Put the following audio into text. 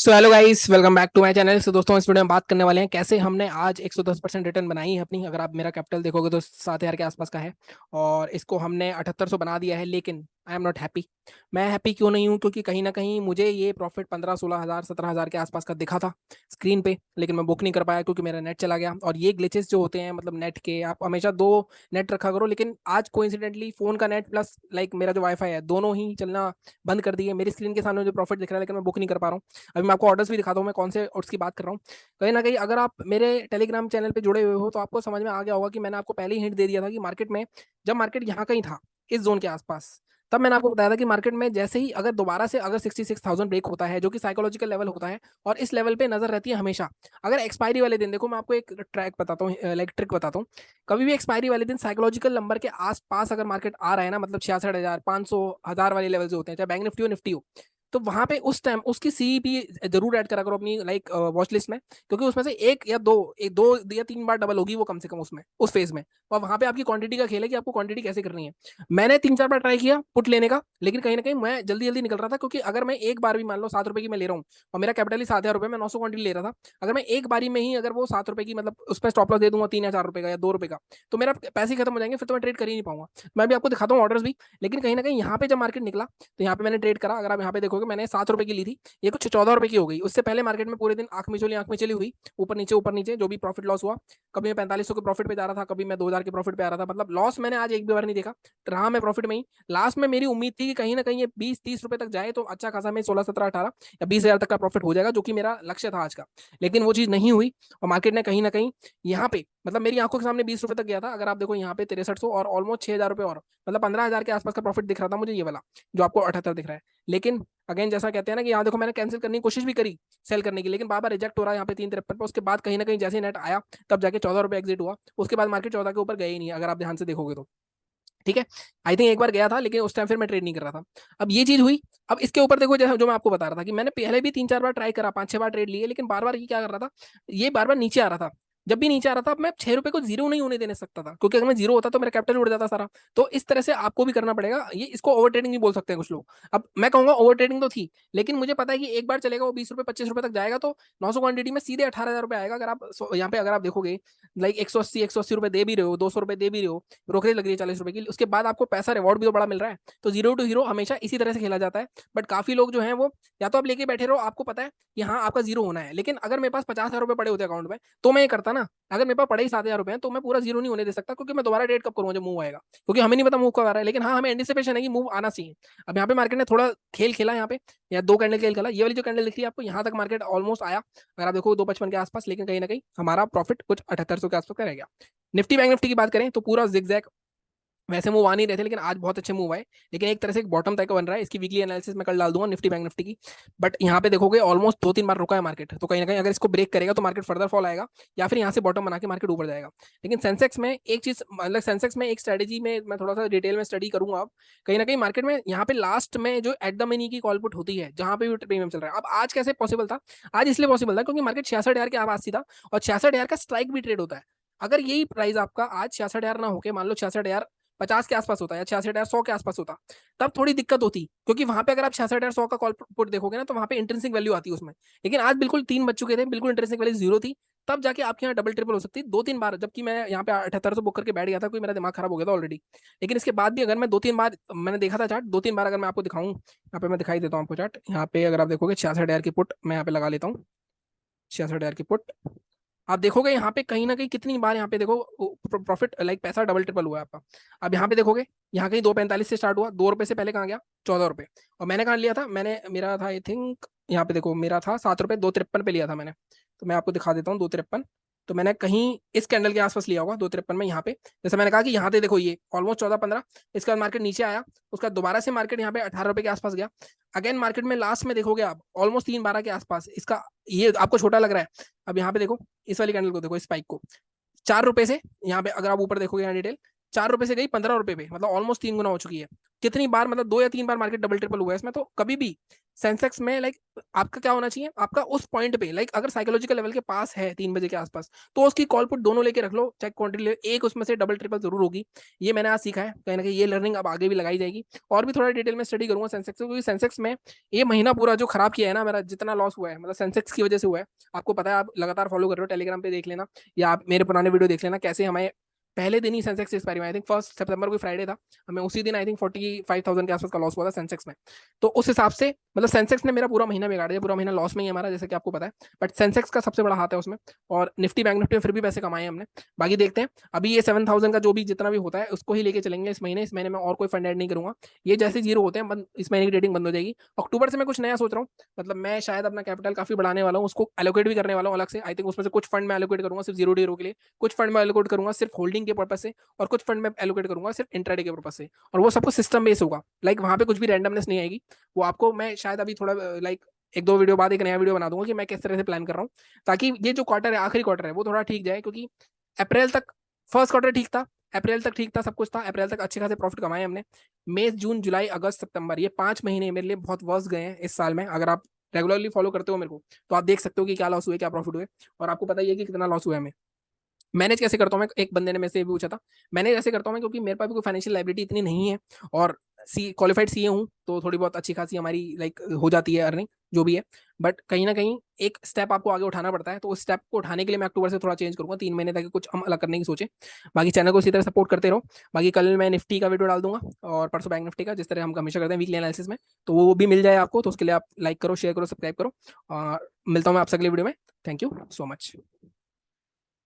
So hello guys, welcome back to my channel. So दोस्तों, इस video में बात करने वाले हैं कैसे हमने आज 110% रिटर्न बनाई है अपनी। अगर आप मेरा कैपिटल देखोगे तो 7,000 के आसपास का है और इसको हमने 7800 बना दिया है। लेकिन आई एम नॉट हैप्पी। मैं हैप्पी क्यों नहीं हूँ? क्योंकि कहीं ना कहीं मुझे ये प्रॉफिट 15-16 हज़ार 17 हज़ार के आसपास का दिखा था स्क्रीन पे, लेकिन मैं बुक नहीं कर पाया क्योंकि मेरा नेट चला गया। और ये ग्लिचेस जो होते हैं, मतलब नेट के, आप हमेशा दो नेट रखा करो। लेकिन आज कोइंसिडेंटली फोन का नेट प्लस मेरा जो वाईफाई है, दोनों ही चलना बंद कर दिए। मेरी स्क्रीन के सामने जो प्रॉफिट दिख रहा है, लेकिन मैं बुक नहीं कर पा रहा हूँ। अभी मैं आपको ऑर्डर्स भी दिखाता हूँ, मैं कौन से ऑर्डर्स की बात कर रहा हूँ। कहीं ना कहीं अगर आप मेरे टेलीग्राम चैनल पे जुड़े हुए हो तो आपको समझ में आ गया होगा कि मैंने आपको पहले ही हिंट दे दिया था कि मार्केट में, जब मार्केट यहाँ कहीं था इस जोन के आसपास, तब मैंने आपको बताया था कि मार्केट में जैसे ही अगर दोबारा से अगर 66,000 ब्रेक होता है, जो कि साइकोलॉजिकल लेवल होता है, और इस लेवल पे नजर रहती है हमेशा। अगर एक्सपायरी वाले दिन देखो, मैं आपको एक ट्रैक बताता हूँ, ट्रिक बताता हूँ। कभी भी एक्सपायरी वाले दिन साइकोलॉजिकल नंबर के आसपास अगर मार्केट आ रहा है ना, मतलब 66,000 500 हजार वाले लेवल जो होते हैं, चाहे बैंक निफ्टी हो निफ्टी हो, तो वहां पे उस टाइम उसकी सीईपी जरूर ऐड करा करो अपनी वॉच लिस्ट में। क्योंकि उसमें से एक दो या तीन बार डबल होगी वो, कम से कम उसमें उस फेज में। और वहां पे आपकी क्वांटिटी का खेल है कि आपको क्वांटिटी कैसे करनी है। मैंने 3-4 बार ट्राई किया पुट लेने का, लेकिन कहीं ना कहीं मैं जल्दी जल्दी निकल रहा था। क्योंकि अगर मैं एक बार भी, मान लो 7 रुपए की मैं ले रहा हूँ और मेरा कैपिटल ही 7,000 रुपए, मैं 900 क्वांटिटी ले रहा था। अगर मैं एक बारी में ही अगर वो 7 रुपए की, मतलब उस पर स्टॉप लॉस दे दूंगा 3 या 4 रुपए का या 2 रुपए का, तो मेरा पैसे ही खत्म हो जाएंगे, फिर तो मैं ट्रेड कर ही नहीं पाऊंगा। मैं भी आपको दिखाता हूँ ऑर्डर्स भी। लेकिन कहीं ना कहीं यहाँ पे जब मार्केट निकला, तो यहाँ पे मैंने ट्रेड करा। अगर आप यहाँ पे देखोगे, मैंने 7 रुपए की ली थी, ये कुछ 14 रुपए की हो गई। उससे पहले मार्केट में पूरे दिन आंख में चली हुई, ऊपर नीचे जो भी प्रॉफिट लॉस हुआ। कभी मैं 4500 के प्रॉफिट पे जा रहा था, कभी मैं 2,000 के प्रॉफिट पे आ रहा था। मतलब लॉस मैंने आज एक भी बार नहीं देखा, रहा मैं प्रॉफिट में ही। लास्ट में मेरी उम्मीद थी कि कहीं ना कहीं ये 20-30 रुपए तक जाए तो अच्छा खासा मैं 16-17-18 या 20,000 तक का प्रॉफिट हो जाएगा, जो कि मेरा लक्ष्य था आज का। लेकिन वो चीज नहीं हुई। और मार्केट ने कहीं ना कहीं यहाँ पे, मतलब मेरी आंखों के सामने 20 रुपए तक गया था। अगर आप देखो यहाँ पे 6300 और ऑलमोस्ट 6,000 रुपए, और मतलब 15,000 के आसपास का प्रॉफिट दिख रहा था मुझे, ये वाला जो आपको 78 दिख रहा है। लेकिन अगेन, जैसा कहते हैं ना कि यहाँ देखो, मैंने कैंसिल करने की कोशिश भी करी सेल करने की, लेकिन बार बार रिजेक्ट हो रहा है यहाँ पे 353 पे। उसके बाद कहीं ना कहीं जैसे नेट आया, तब जाके 14 रुपए एग्जिट हुआ। उसके बाद मार्केट 14 के ऊपर गए ही नहीं, अगर आप ध्यान से देखोगे तो। ठीक है। आई थिंक एक बार गया था, लेकिन उस टाइम फिर मैं ट्रेड नहीं कर रहा था। अब ये चीज हुई। अब इसके ऊपर देखो, जैसे जो मैं आपको बता रहा था कि मैंने पहले भी 3-4 बार ट्राई करा, 5-6 बार ट्रेड लिए, लेकिन बार बार ये क्या कर रहा था, ये बार बार नीचे आ रहा था। जब भी नीचे आ रहा था, अब मैं 6 रुपए को जीरो नहीं होने देने सकता था, क्योंकि अगर मैं जीरो होता तो मेरा कैपिटल उड़ जाता सारा। तो इस तरह से आपको भी करना पड़ेगा। ये इसको ओवर ट्रेडिंग भी बोल सकते हैं कुछ लोग। अब मैं कहूंगा ओवर ट्रेडिंग तो थी, लेकिन मुझे पता है कि एक बार चलेगा वो 20 रुपए 25 रुपए तक जाएगा, तो 900 क्वांटिटी में सीधे 18,000 रुपए आएगा। अगर आप यहाँ पे अगर आप देखोगे, लाइक 180 रुपए दे भी रहे हो, 200 रुपए दे भी रहे हो, ब्रोकरेज लग रही है 40 रुपए की, उसके बाद आपको पैसा रिवॉर्ड भी तो बड़ा मिल रहा है। तो जीरो टू हीरो हमेशा इसी तरह से खेला जाता है। बट काफी लोग जो है वो, या तो आप लेके बैठे रहो, आपको पता है कि हाँ आपका जीरो होना है। लेकिन अगर मेरे पास 50,000 रुपए पड़े होते अकाउंट में, तो मैं ये करता ना। अगर मेरे पास पड़े ही 7,000 रुपए हैं, तो मैं पूरा जीरो नहीं होने दे सकता, क्योंकि मैं दोबारा ट्रेड कब करूंगा जब मूव आएगा। क्योंकि हमें नहीं पता मूव कब आ रहा है, लेकिन हाँ हमें एंटिसिपेशन है कि मूव आना चाहिए। अब यहाँ पे मार्केट ने थोड़ा खेल खेला यहाँ पे, या दो कैंडल खेल खेला। ये वाली जो कैंडल दिख रही है आपको, यहाँ तक मार्केट ऑलमोस्ट आया, अगर आप देखो 255 के आसपास। लेकिन कहीं ना कहीं हमारा प्रॉफिट कुछ 7800 के आसपास का रह गया। निफ्टी बैंक निफ्टी की बात करें तो पूरा जिगजैग, वैसे मूव आ नहीं रहे थे, लेकिन आज बहुत अच्छे मूव आए। लेकिन एक तरह से एक बॉटम तक बन रहा है। इसकी वीकली एनालिसिस मैं कल डाल दूंगा निफ्टी बैंक निफ्टी की। बट यहाँ पे देखोगे ऑलमोस्ट 2-3 बार रुका है मार्केट, तो कहीं ना कहीं अगर इसको ब्रेक करेगा तो मार्केट फर्दर फॉल आएगा, या फिर यहाँ से बॉटम बना के मार्केट ऊपर जाएगा। लेकिन सेंसेक्स में एक चीज, मतलब सेंसेक्स में एक स्ट्रेटेजी में मैं थोड़ा सा डिटेल में स्टडी करूंगा अब। कहीं ना कहीं मार्केट में यहाँ पे लास्ट में जो एट द मनी की कॉल पुट होती है, जहां पे भी प्रीमियम चल रहा है। अब आज कैसे पॉसिबल था? आज इसलिए पॉसिबल था क्योंकि मार्केट 66,000 के आवाज थी था, और 66,000 का स्ट्राइक भी ट्रेड होता है। अगर यही प्राइस आपका आज 66,000 ना होके, मान लो 66,050 के आसपास होता है या 66,100 के आसपास होता, तब थोड़ी दिक्कत होती। क्योंकि वहां पे अगर आप 66,100 का कॉल पुट देखोगे ना, तो वहां पे इंटरेंसिक वैल्यू आती है उसमें। लेकिन आज बिल्कुल 3 बज चुके थे, बिल्कुल इंटरेंसिक वैल्यू जीरो थी। तब जाके आपके यहाँ डबल ट्रिपल हो सकती है 2-3 बार, जबकि मैं यहाँ पे 7800 बुक करके बैठ गया था, कोई मेरा दिमाग खराब हो गया था ऑलरेडी। लेकिन इसके बाद भी अगर मैं 2-3 बार मैंने देखा था चार्ट, 2-3 बार अगर मैं आपको दिखाऊं, यहाँ पे मैं दिखाई देता हूँ आपको चार्ट। यहाँ पे अगर आप देखोगे 66,000 की पुट मैं यहाँ पे लगा लेता हूँ। 66,000 की पुट आप देखोगे यहाँ पे कहीं ना कहीं कितनी बार, यहाँ पे देखो प्रॉफिट, पैसा डबल ट्रिपल हुआ है आपका। अब यहाँ पे देखोगे, यहाँ कहीं 245 से स्टार्ट हुआ, 2 रुपए से पहले कहाँ गया? 14 रुपए। और मैंने कहाँ लिया था? मैंने, मेरा था आई थिंक, यहाँ पे देखो मेरा था 7 रुपए 253 पे लिया था मैंने। तो मैं आपको दिखा देता हूँ 253। तो मैंने कहीं इस कैंडल के आसपास लिया होगा 253 में, यहाँ पे। जैसे मैंने कहा कि यहाँ पे देखो ये ऑलमोस्ट 14-15, इसके बाद मार्केट नीचे आया। उसका दोबारा से मार्केट यहाँ पे 18 रुपए के आसपास गया। अगेन मार्केट में लास्ट में देखोगे आप ऑलमोस्ट 312 के आसपास इसका, ये आपको छोटा लग रहा है। अब यहाँ पे देखो, इस वाली कैंडल को देखो, इस स्पाइक को, 4 रुपए से यहाँ पे अगर आप ऊपर देखोगे यहाँ डिटेल, ₹4 से गई ₹15 पे, मतलब ऑलमोस्ट 3 गुना हो चुकी है। कितनी बार, मतलब 2 या 3 बार मार्केट डबल ट्रिपल हुआ है इसमें। तो कभी भी सेंसेक्स में लाइक आपका क्या होना चाहिए, आपका उस पॉइंट पे लाइक अगर साइकोलॉजिकल लेवल के पास है 3 बजे के आसपास, तो उसकी कॉल पुट दोनों लेके रख लो, चाहे क्वांटिटी ले, एक उसमें से डबल ट्रिपल जरूर होगी। ये मैंने आज सीखा है, कहीं ना कहीं ये लर्निंग अब आगे भी लगाई जाएगी। और भी थोड़ा डिटेल में स्टडी करूंगा सेंसेक्स को, क्योंकि सेंसेक्स में ये महीना पूरा जो खराब किया है ना, मेरा जितना लॉस हुआ है मतलब सेंसेक्स की वजह से हुआ है। आपको पता है, आप लगातार फॉलो कर रहे हो, टेलीग्राम पे देख लेना या आप मेरे पुराने वीडियो देख लेना, कैसे हमें पहले दिन ही सेंसेक्स एक्सपायरी में, आई थिंक 1 सितंबर को फ्राइडे था, हमें उसी दिन आई थिंक 45,000 के आसपास का लॉस हुआ था सेंसेक्स में। तो उस हिसाब से मतलब सेंसेक्स ने मेरा पूरा महीना बिगाड़ दिया, पूरा महीना लॉस में ही हमारा, जैसे कि आपको पता है। बट सेंसेक्स का सबसे बड़ा हाथ है उसमें। और निफ्टी बैंक निफ्टी में फिर भी पैसे कमाए हमने। बाकी देखते हैं, अभी ये 7,000 का जो भी जितना भी होता है उसको ही लेके चलेंगे इस महीने। इस महीने में और कोई फंड ऐड नहीं करूंगा। ये जैसे जीरो होते हैं बंद, इस महीने की ट्रेडिंग बंद हो जाएगी। अक्टूबर से मैं कुछ नया सोच रहा हूँ, मतलब मैं शायद अपना कैपिटल काफी बढ़ाने वाला हूँ, उसको एलोकेट भी करने वाला हूँ अलग से। आई थिंक उसमें से कुछ फंड में एलोकेट करूंगा सिर्फ जीरो डीरो के लिए, कुछ फंड में एलोकेट करूंगा सिर्फ होल्डिंग के पर्पज से, और कुछ फंड में एलोकेट करूंगा सिर्फ इंट्राडे के पर्पज से। और वो सबको सिस्टम बेस होगा, लाइक वहां पे कुछ भी रैंडमनेस नहीं आएगी। वो आपको मैं शायद अभी थोड़ा लाइक 1-2 वीडियो बाद एक नया वीडियो बना दूंगा कि मैं किस तरह से प्लान कर रहा हूँ, ताकि ये जो क्वार्टर है, आखिरी क्वार्टर है, वो थोड़ा ठीक जाए। क्योंकि अप्रैल तक, फर्स्ट क्वार्टर ठीक था, अप्रैल तक ठीक था, सब कुछ था, अप्रैल तक अच्छे खासे प्रॉफिट कमाए हमने। मई जून जुलाई अगस्त सितंबर, ये 5 महीने मेरे लिए बहुत वर्स्ट गए हैं इस साल में। अगर आप रेगुलरली फॉलो करते हो मेरे को, तो आप देख सकते हो कि क्या लॉस हुए, क्या प्रॉफिट हुए, और आपको पता ही है कि कितना लॉस हुआ है हमें। मैनेज कैसे करता हूँ मैं, एक बंदे ने मेरे से ये भी पूछा था। मैनेज ऐसे करता हूँ मैं, क्योंकि मेरे पास भी कोई फाइनेंशियल लाइबिलिटी इतनी नहीं है, और सी क्वालिफाइड सीए हूँ, तो थोड़ी बहुत अच्छी खासी हमारी लाइक हो जाती है अर्निंग, जो भी है। बट कहीं ना कहीं एक स्टेप आपको आगे उठाना पड़ता है, तो उस स्टेप को उठाने के लिए मैं अक्टूबर से थोड़ा चेंज करूंगा, 3 महीने तक कुछ हम अलग करने की सोचे। बाकी चैनल को इसी तरह सपोर्ट करते रहो। बाकी कल मैं निफ्टी का वीडियो डाल दूंगा, और परसों बैंक निफ्टी का, जिस तरह हम हमेशा करते हैं वीकली एनालिसिस में। तो वो भी मिल जाए आपको, तो उसके लिए आप लाइक करो, शेयर करो, सब्सक्राइब करो। और मिलता हूँ मैं आपसे अगले वीडियो में। Thank you so much.